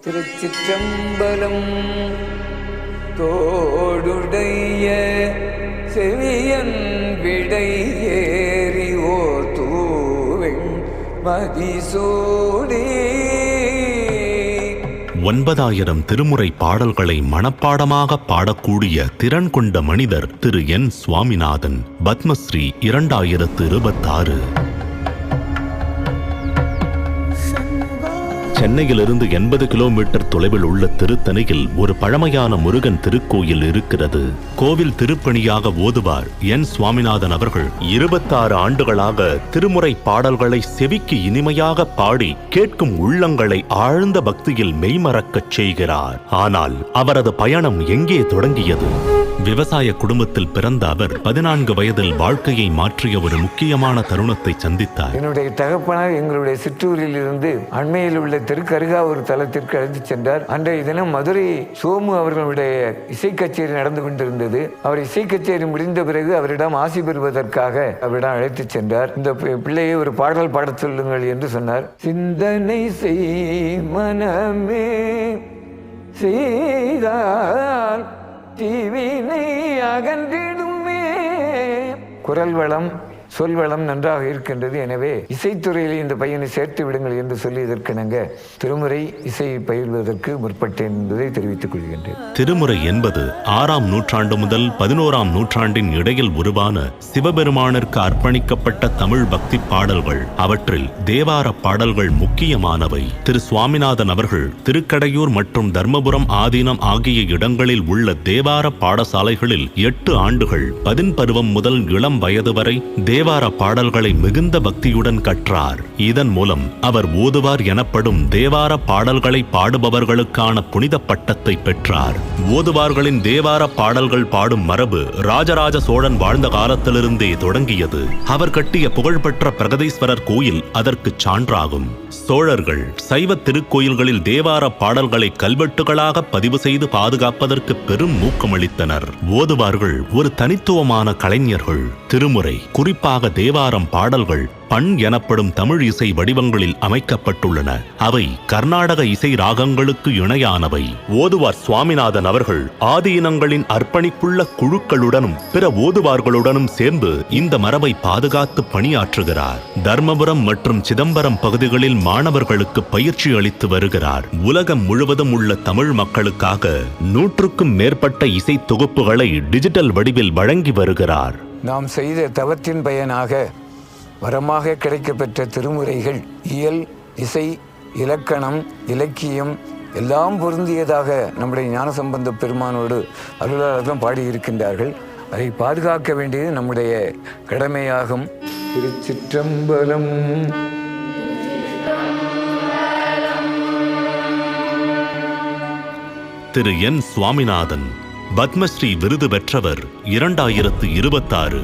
திருச்சிற்றம்பலம். தோடுடைய செவியன் விடை ஏறி ஓர் தூவெண் மதிசூடி 9000 திருமுறை பாடல்களை மனப்பாடமாக பாடக்கூடிய திறன் கொண்ட மனிதர் திரு என் சுவாமிநாதன். பத்மஸ்ரீ 2026. சென்னையிலிருந்து 80 கிலோமீட்டர் தொலைவில் உள்ள திருத்தணியில் ஒரு பழமையான முருகன் திருக்கோயில் இருக்கிறது. கோவில் திருப்பணியாக ஓதுவார் என் சுவாமிநாதன் அவர்கள் 26 ஆண்டுகளாக திருமுறை பாடல்களை செவிக்கு இனிமையாக பாடி கேட்கும் உள்ளங்களை ஆழ்ந்த பக்தியில் மெய்மறக்கச் செய்கிறார். ஆனால் அவரது பயணம் எங்கே தொடங்கியது? விவசாய குடும்பத்தில் பிறந்த அவர் 14 வயதில் வாழ்க்கையை மாற்றிய ஒரு முக்கியமான தருணத்தை சந்தித்தார். என்னுடைய தகப்பனார் எங்களுடைய சிற்றூரில் இருந்து அண்மையில் உள்ள திருக்கருகா ஒரு தலத்திற்கு அழைத்து சென்றார். அன்றைய தினம் மதுரை சோமு அவர்களுடைய இசை கச்சேரி நடந்து கொண்டிருந்தது. அவர் இசை கச்சேரி முடிந்த பிறகு அவரிடம் ஆசி பெறுவதற்காக அவரிடம் அழைத்து சென்றார். இந்த பிள்ளையை ஒரு பாடல் பாடச் சொல்லுங்கள் என்று சொன்னார். சிந்தனை செய் மனமே செய்தால் தீவினை அகன்றிடுமே. குரல் வளம் சொல் வளம் நன்றாக இருக்கின்றது. எனவே இசைத்துறையில் இந்த பையனை சேர்த்து விடுங்கள் என்று சொல்லியதற்கு நாங்கள் திருமுறை இசை பயில்வதற்கு முற்பட்டேன் என்பதை தெரிவித்துக் கொள்கின்றேன். திருமுறை என்பது 6ஆம் நூற்றாண்டு முதல் 11ஆம் நூற்றாண்டின் இடையில் உருவான சிவபெருமானிற்கு அர்ப்பணிக்கப்பட்ட தமிழ் பக்தி பாடல்கள். அவற்றில் தேவார பாடல்கள் முக்கியமானவை. திரு சுவாமிநாதன் அவர்கள் திருக்கடையூர் மற்றும் தர்மபுரம் ஆதீனம் ஆகிய இடங்களில் உள்ள தேவார பாடசாலைகளில் 8 ஆண்டுகள் 10 பருவம் முதல் இளம் வயது வரை தேவார பாடல்களை மிகுந்த பக்தியுடன் கற்றார். இதன் மூலம் அவர் ஓதுவார் எனப்படும் தேவார பாடல்களை பாடுபவர்களுக்கான புனித பட்டத்தை பெற்றார். ஓதுவார்களின் தேவார பாடல்கள் பாடும் மரபு ராஜராஜ சோழன் வாழ்ந்த காலத்திலிருந்தே தொடங்கியது. அவர் கட்டிய புகழ்பெற்ற பிரகதீஸ்வரர் கோயில் அதற்கு சான்றாகும். சோழர்கள் சைவ திருக்கோயில்களில் தேவார பாடல்களை கல்வெட்டுகளாக பதிவு செய்து பாதுகாப்பதற்கு பெரும் ஊக்கமளித்தனர். ஓதுவார்கள் ஒரு தனித்துவமான கலைஞர்கள். திருமுறை, குறிப்பாக தேவாரம் பாடல்கள் பண் எனப்படும் தமிழ் இசை வடிவங்களில் அமைக்கப்பட்டுள்ளன. அவை கர்நாடக இசை ராகங்களுக்கு இணையானவை. ஓதுவார் சுவாமிநாதன் அவர்கள் ஆதீனங்களின் அர்ப்பணிப்புள்ள குழுக்களுடனும் பிற ஓதுவார்களுடனும் சேர்ந்து இந்த மரபை பாதுகாத்து பணியாற்றுகிறார். தர்மபுரம் மற்றும் சிதம்பரம் பகுதிகளில் மாணவர்களுக்கு பயிற்சி அளித்து வருகிறார். உலகம் முழுவதும் உள்ள தமிழ் மக்களுக்காக 100க்கும் மேற்பட்ட இசை தொகுப்புகளை டிஜிட்டல் வடிவில் வழங்கி வருகிறார். நாம் செய்த தவத்தின் பயனாக வரமாக கிடைக்கப்பெற்ற திருமுறைகள் இயல், இசை, இலக்கணம், இலக்கியம் எல்லாம் பொருந்தியதாக நம்முடைய ஞானசம்பந்த பெருமானோடு அருளாளர்களும் பாடியிருக்கின்றார்கள். அதை பாதுகாக்க வேண்டியது நம்முடைய கடமையாகும். திருச்சிற்றம்பலம். திரு என் சுவாமிநாதன் பத்மஸ்ரீ விருது பெற்றவர் 2026.